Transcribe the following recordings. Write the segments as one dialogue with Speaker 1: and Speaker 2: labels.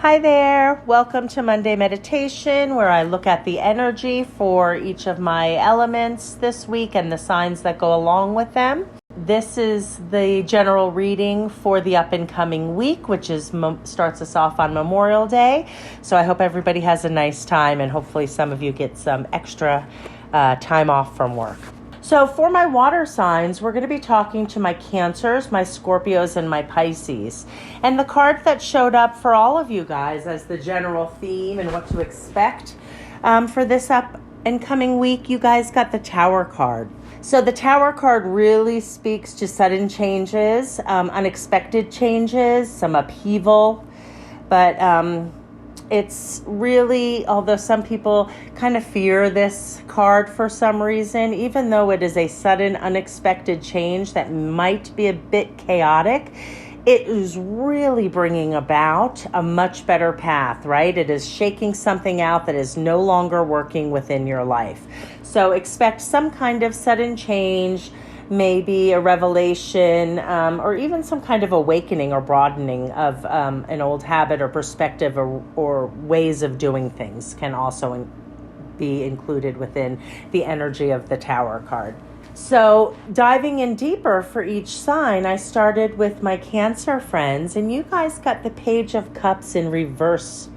Speaker 1: Hi there. Welcome to Monday Meditation, where I look at the energy for each of my elements this week and the signs that go along with them. This is the general reading for the up and coming week, which starts us off on Memorial Day. So I hope everybody has a nice time, and hopefully some of you get some extra time off from work. So for my water signs, we're going to be talking to my Cancers, my Scorpios, and my Pisces. And the card that showed up for all of you guys as the general theme and what to expect for this up and coming week, you guys got the Tower card. So the Tower card really speaks to sudden changes, unexpected changes, some upheaval, but it's really, although some people kind of fear this card for some reason, even though it is a sudden, unexpected change that might be a bit chaotic, it is really bringing about a much better path, right? It is shaking something out that is no longer working within your life. So expect some kind of sudden change, maybe a revelation, or even some kind of awakening or broadening of an old habit or perspective or ways of doing things can also be included within the energy of the Tower card. So diving in deeper for each sign, I started with my Cancer friends, and you guys got the Page of Cups in reverse.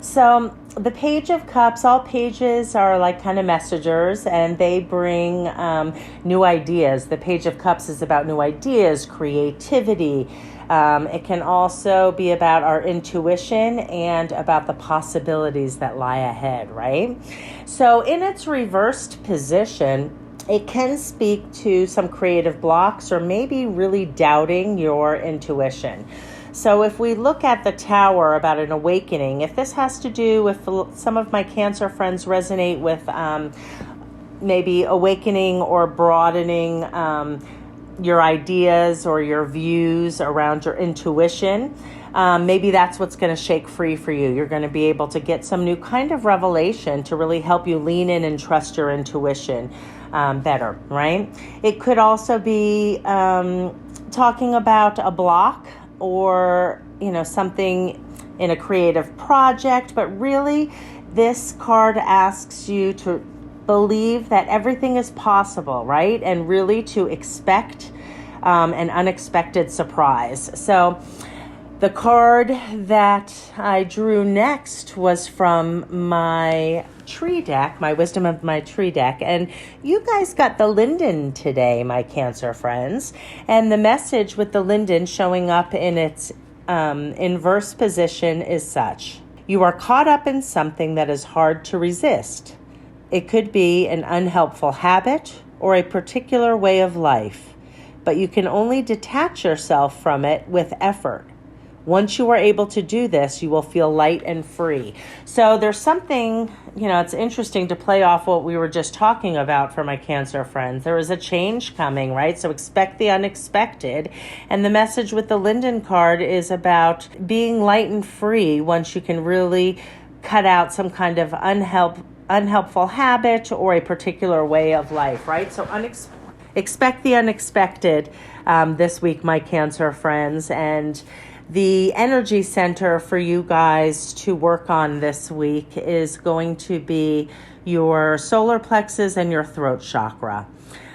Speaker 1: So the Page of Cups, all pages are like kind of messengers, and they bring new ideas. The Page of Cups is about new ideas, creativity. It can also be about our intuition and about the possibilities that lie ahead, right? So in its reversed position, it can speak to some creative blocks or maybe really doubting your intuition. So if we look at the Tower about an awakening, if this has to do with some of my Cancer friends resonate with maybe awakening or broadening your ideas or your views around your intuition, maybe that's what's going to shake free for you. You're going to be able to get some new kind of revelation to really help you lean in and trust your intuition better, right? It could also be talking about a block or, something in a creative project, but really this card asks you to believe that everything is possible, right? And really to expect an unexpected surprise. So the card that I drew next was from my tree deck, my Wisdom of my Tree deck. And you guys got the Linden today, my Cancer friends. And the message with the Linden showing up in its inverse position is such: you are caught up in something that is hard to resist. It could be an unhelpful habit or a particular way of life, but you can only detach yourself from it with effort. Once you are able to do this, you will feel light and free. So there's something, it's interesting to play off what we were just talking about for my Cancer friends. There is a change coming, right? So expect the unexpected. And the message with the Linden card is about being light and free once you can really cut out some kind of unhelpful habit or a particular way of life, right? So expect the unexpected this week, my Cancer friends. And the energy center for you guys to work on this week is going to be your solar plexus and your throat chakra.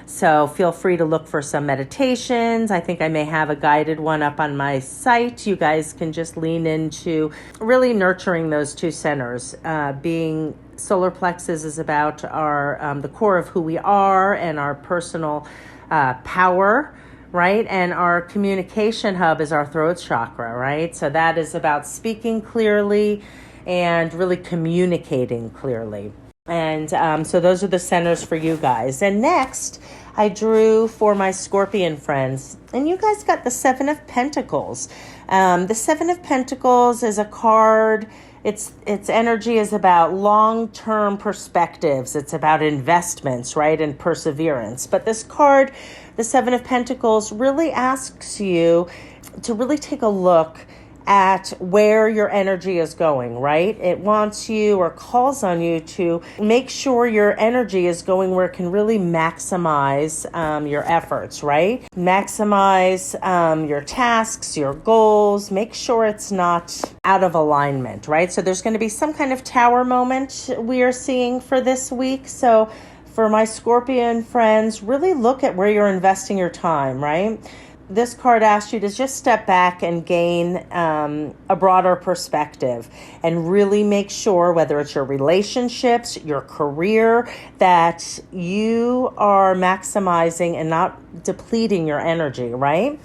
Speaker 1: So feel free to look for some meditations. I think I may have a guided one up on my site. You guys can just lean into really nurturing those two centers. Being solar plexus is about our the core of who we are and our personal power, right? And our communication hub is our throat chakra, right? So that is about speaking clearly and really communicating clearly. And so those are the centers for you guys. And next, I drew for my Scorpion friends. And you guys got the Seven of Pentacles. The Seven of Pentacles is a card. Its energy is about long-term perspectives. It's about investments, right, and perseverance. But this card, the Seven of Pentacles, really asks you to really take a look at where your energy is going, right? It wants you or calls on you to make sure your energy is going where it can really maximize your efforts, right? Maximize your tasks, your goals. Make sure it's not out of alignment, right? So there's going to be some kind of tower moment we are seeing for this week. So for my Scorpion friends, really look at where you're investing your time, right? This card asks you to just step back and gain a broader perspective and really make sure, whether it's your relationships, your career, that you are maximizing and not depleting your energy, right?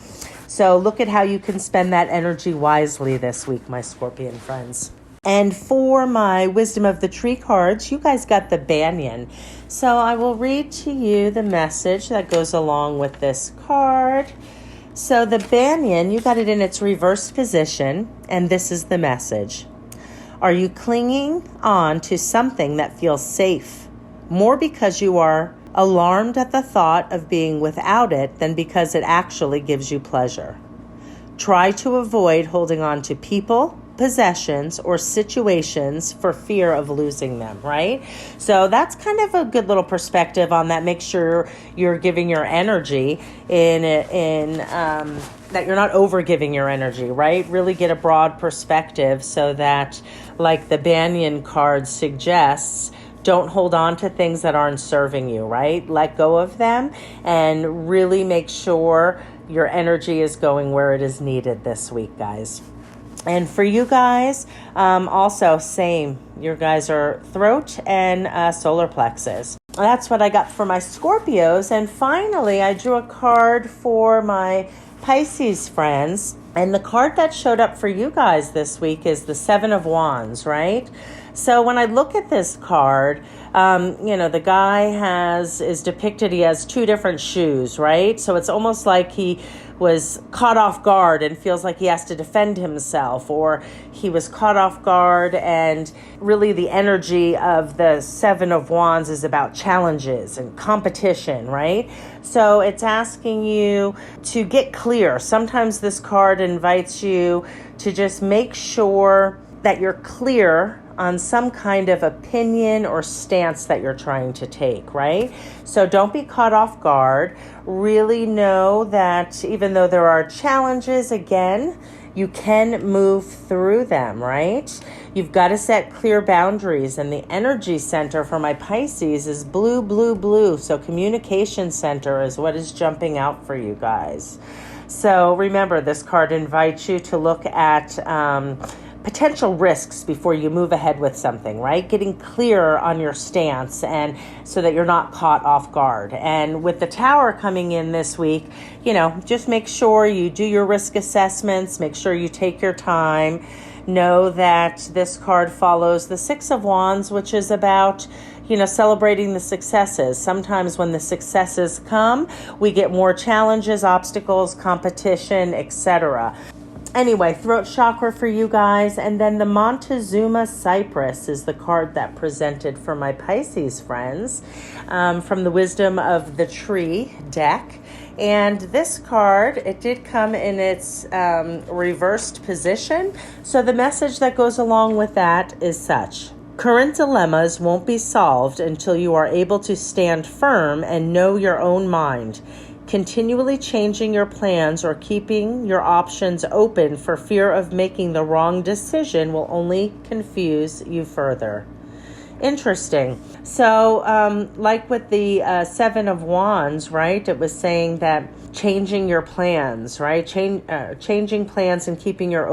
Speaker 1: So look at how you can spend that energy wisely this week, my Scorpion friends. And for my Wisdom of the Tree cards, you guys got the Banyan. So I will read to you the message that goes along with this card. So the Banyan, you got it in its reversed position, and this is the message. Are you clinging on to something that feels safe, more because you are alarmed at the thought of being without it than because it actually gives you pleasure? Try to avoid holding on to people, possessions, or situations for fear of losing them, right? So that's kind of a good little perspective on that. Make sure you're giving your energy in that you're not over giving your energy, right? Really get a broad perspective so that, like the Banyan card suggests, don't hold on to things that aren't serving you, right? Let go of them and really make sure your energy is going where it is needed this week, guys. And for you guys, also same. Your guys are throat and solar plexus. That's what I got for my Scorpios. And finally, I drew a card for my Pisces friends. And the card that showed up for you guys this week is the Seven of Wands, right? So when I look at this card, the guy is depicted, he has two different shoes, right? So it's almost like he was caught off guard and feels like he has to defend himself, or he was caught off guard, and really the energy of the Seven of Wands is about challenges and competition, right? So it's asking you to get clear. Sometimes this card invites you to just make sure that you're clear on some kind of opinion or stance that you're trying to take, right? So don't be caught off guard. Really know that even though there are challenges, again, you can move through them, right? You've got to set clear boundaries. And the energy center for my Pisces is blue, blue, blue. So communication center is what is jumping out for you guys. So remember, this card invites you to look at potential risks before you move ahead with something, right? Getting clear on your stance, and so that you're not caught off guard. And with the Tower coming in this week, just make sure you do your risk assessments, make sure you take your time. Know that this card follows the Six of Wands, which is about celebrating the successes. Sometimes when the successes come, we get more challenges, obstacles, competition, etc. Anyway, throat chakra for you guys. And then the Montezuma Cypress is the card that presented for my Pisces friends from the Wisdom of the Tree deck. And this card, it did come in its reversed position. So the message that goes along with that is such. Current dilemmas won't be solved until you are able to stand firm and know your own mind. Continually changing your plans or keeping your options open for fear of making the wrong decision will only confuse you further. Interesting. So, like with the Seven of Wands, right? It was saying that changing your plans, right? Changing plans and keeping your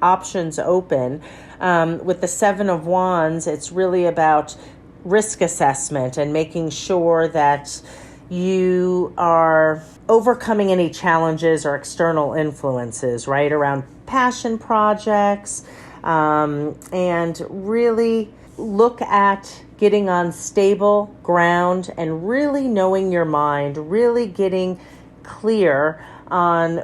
Speaker 1: options open. With the Seven of Wands, it's really about risk assessment and making sure that you are overcoming any challenges or external influences, right, around passion projects, and really look at getting on stable ground and really knowing your mind, really getting clear on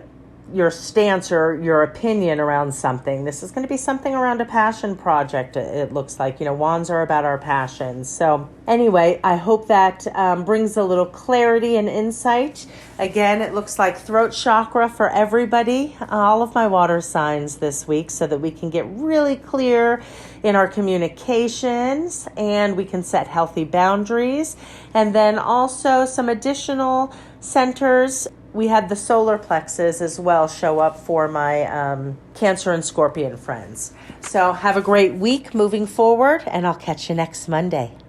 Speaker 1: your stance or your opinion around something. This is going to be something around a passion project, it looks like. Wands are about our passions. So anyway, I hope that brings a little clarity and insight. Again, it looks like throat chakra for everybody, all of my water signs this week, so that we can get really clear in our communications and we can set healthy boundaries. And then also some additional centers. We had the solar plexus as well show up for my Cancer and Scorpion friends. So have a great week moving forward, and I'll catch you next Monday.